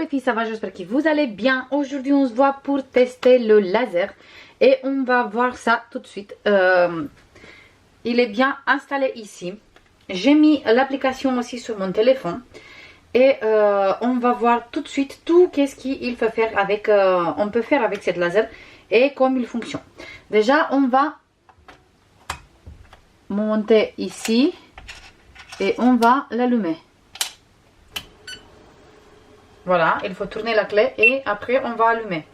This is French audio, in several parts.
filles, ça va? J'espère que vous allez bien. Aujourd'hui on se voit pour tester le laser et on va voir ça tout de suite. Il est bien installé ici. J'ai mis l'application aussi sur mon téléphone et on va voir tout de suite tout qu'est-ce qu'il faut faire avec, on peut faire avec cette laser et comment il fonctionne. Déjà on va monter ici et on va l'allumer. Voilà, il faut tourner la clé et après on va allumer.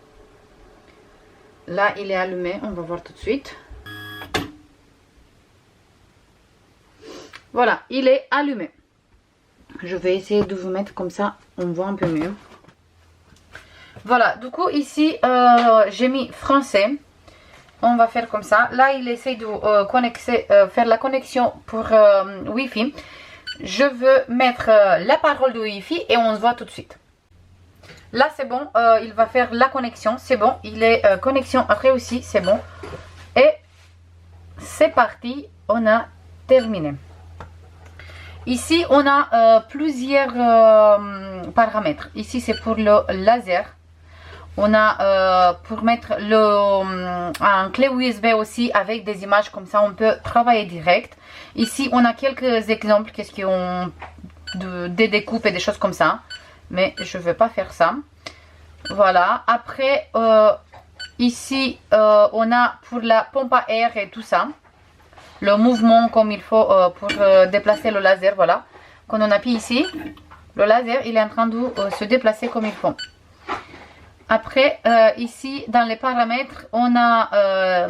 Là il est allumé, on va voir tout de suite. Voilà, il est allumé. Je vais essayer de vous mettre comme ça, on voit un peu mieux. Voilà, du coup ici j'ai mis français. On va faire comme ça. Là il essaie de connecter, faire la connexion pour Wi-Fi. Je veux mettre la parole de Wi-Fi et on se voit tout de suite. Là c'est bon, il va faire la connexion, c'est bon, il est connexion réussie, c'est bon. Et c'est parti, on a terminé. Ici on a plusieurs paramètres. Ici c'est pour le laser. On a pour mettre un clé USB aussi avec des images comme ça, on peut travailler direct. Ici on a quelques exemples, qu'est-ce qui ont des découpes et des choses comme ça. Mais je ne vais pas faire ça. Voilà. Après, ici, on a pour la pompe à air et tout ça. Le mouvement comme il faut pour déplacer le laser. Voilà. Quand on appuie ici, le laser, il est en train de se déplacer comme il faut. Après, ici, dans les paramètres, on a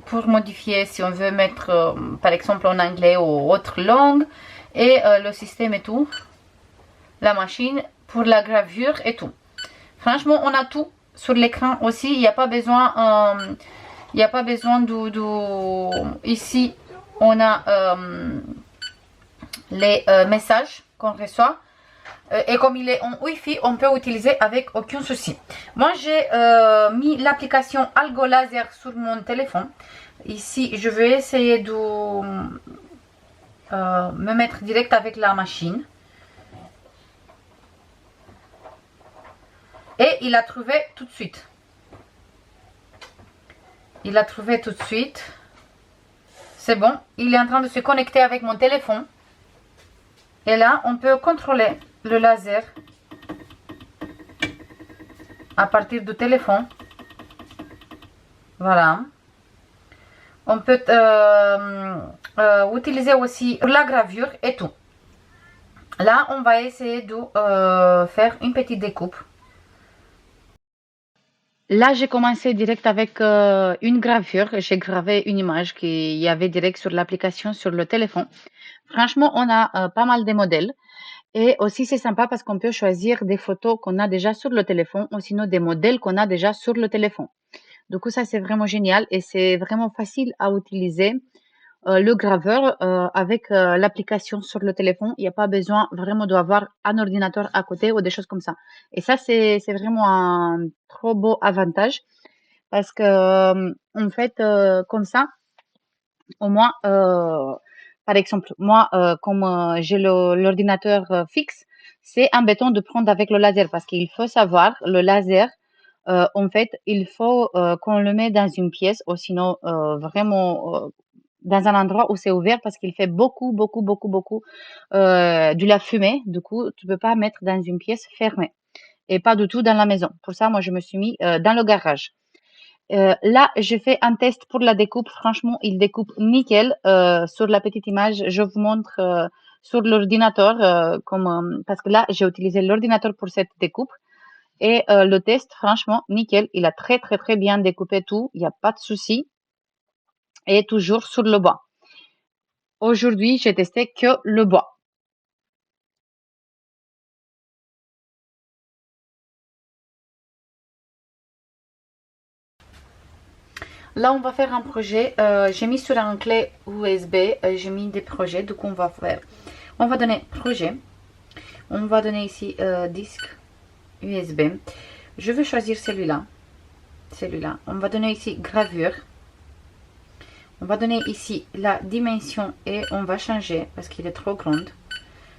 pour modifier si on veut mettre, par exemple, en anglais ou autre langue. Et le système et tout. La machine. Pour la gravure et tout. Franchement, on a tout sur l'écran aussi. Il n'y a pas besoin, Ici, on a les messages qu'on reçoit. Et comme il est en Wi-Fi, on peut utiliser avec aucun souci. Moi, j'ai mis l'application Algo Laser sur mon téléphone. Ici, je vais essayer de me mettre direct avec la machine. Et il a trouvé tout de suite. Il a trouvé tout de suite. C'est bon. Il est en train de se connecter avec mon téléphone. Et là, on peut contrôler le laser à partir du téléphone. Voilà. On peut utiliser aussi la gravure et tout. Là, on va essayer de faire une petite découpe. Là, j'ai commencé direct avec une gravure. J'ai gravé une image qu'il y avait direct sur l'application, sur le téléphone. Franchement, on a pas mal de modèles. Et aussi, c'est sympa parce qu'on peut choisir des photos qu'on a déjà sur le téléphone ou sinon des modèles qu'on a déjà sur le téléphone. Du coup, ça, c'est vraiment génial et c'est vraiment facile à utiliser. Le graveur avec l'application sur le téléphone, il n'y a pas besoin vraiment d'avoir un ordinateur à côté ou des choses comme ça. Et ça, c'est vraiment un trop beau avantage parce que en fait, comme ça, au moins, par exemple, moi, comme j'ai l'ordinateur fixe, c'est embêtant de prendre avec le laser parce qu'il faut savoir, le laser, en fait, il faut qu'on le met dans une pièce ou sinon vraiment dans un endroit où c'est ouvert parce qu'il fait beaucoup de la fumée. Du coup, tu peux pas mettre dans une pièce fermée et pas du tout dans la maison. Pour ça, moi, je me suis mis dans le garage. Là, j'ai fait un test pour la découpe. Franchement, il découpe nickel. Sur la petite image, je vous montre sur l'ordinateur parce que là, j'ai utilisé l'ordinateur pour cette découpe. Et le test, franchement, nickel. Il a très bien découpé tout. Il n'y a pas de souci. Et toujours sur le bois. Aujourd'hui, j'ai testé que le bois. Là, on va faire un projet. J'ai mis sur un clé USB. J'ai mis des projets. Donc, on va faire. On va donner projet. On va donner ici disque USB. Je vais choisir celui-là. Celui-là. On va donner ici gravure. On va donner ici la dimension et on va changer parce qu'il est trop grande.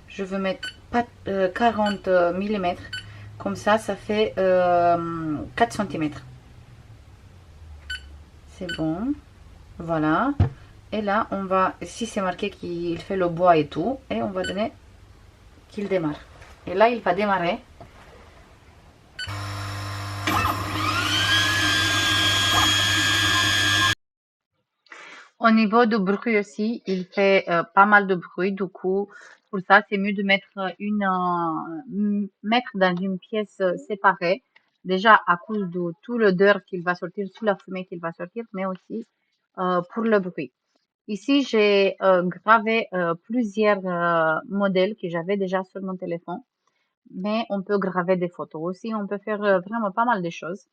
Je veux mettre pas 40 mm Comme ça fait 4 cm. C'est bon. Voilà. Et là, on va, si c'est marqué qu'il fait le bois et tout, et on va donner qu'il démarre. Et là, il va démarrer. Au niveau du bruit aussi, il fait pas mal de bruit. Du coup, pour ça, c'est mieux de mettre dans une pièce séparée. Déjà à cause de tout l'odeur qu'il va sortir, toute la fumée qu'il va sortir, mais aussi pour le bruit. Ici, j'ai gravé plusieurs modèles que j'avais déjà sur mon téléphone, mais on peut graver des photos aussi. On peut faire vraiment pas mal de choses.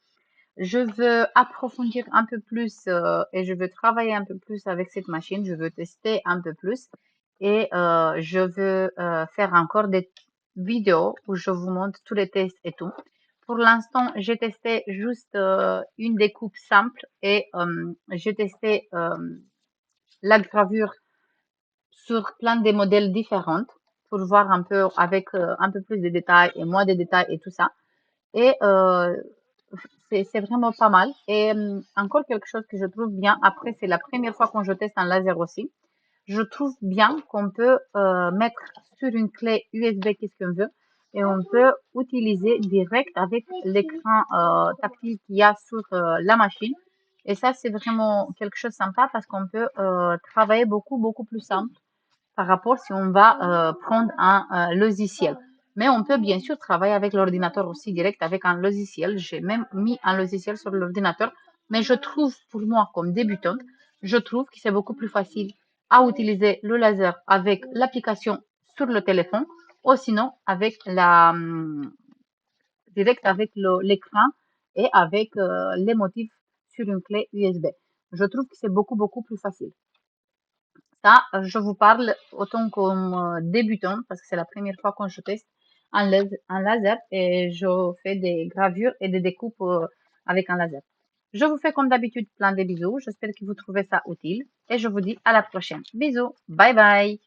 Je veux approfondir un peu plus et je veux travailler un peu plus avec cette machine. Je veux tester un peu plus et je veux faire encore des vidéos où je vous montre tous les tests et tout. Pour l'instant, j'ai testé juste une découpe simple et j'ai testé la gravure sur plein de modèles différents pour voir un peu avec un peu plus de détails et moins de détails et tout ça. Et c'est vraiment pas mal. Et encore quelque chose que je trouve bien, après, c'est la première fois que je teste un laser aussi. Je trouve bien qu'on peut mettre sur une clé USB qu'est-ce qu'on veut et on peut utiliser direct avec l'écran tactile qu'il y a sur la machine. Et ça, c'est vraiment quelque chose de sympa parce qu'on peut travailler beaucoup plus simple par rapport si on va prendre un logiciel. Mais on peut bien sûr travailler avec l'ordinateur aussi direct avec un logiciel. J'ai même mis un logiciel sur l'ordinateur. Mais je trouve, pour moi, comme débutante, je trouve que c'est beaucoup plus facile à utiliser le laser avec l'application sur le téléphone ou sinon avec direct avec l'écran et avec les motifs sur une clé USB. Je trouve que c'est beaucoup plus facile. Ça, je vous parle autant comme débutant parce que c'est la première fois que je teste un laser et je fais des gravures et des découpes avec un laser. Je vous fais comme d'habitude plein de bisous. J'espère que vous trouvez ça utile et je vous dis à la prochaine. Bisous. Bye bye.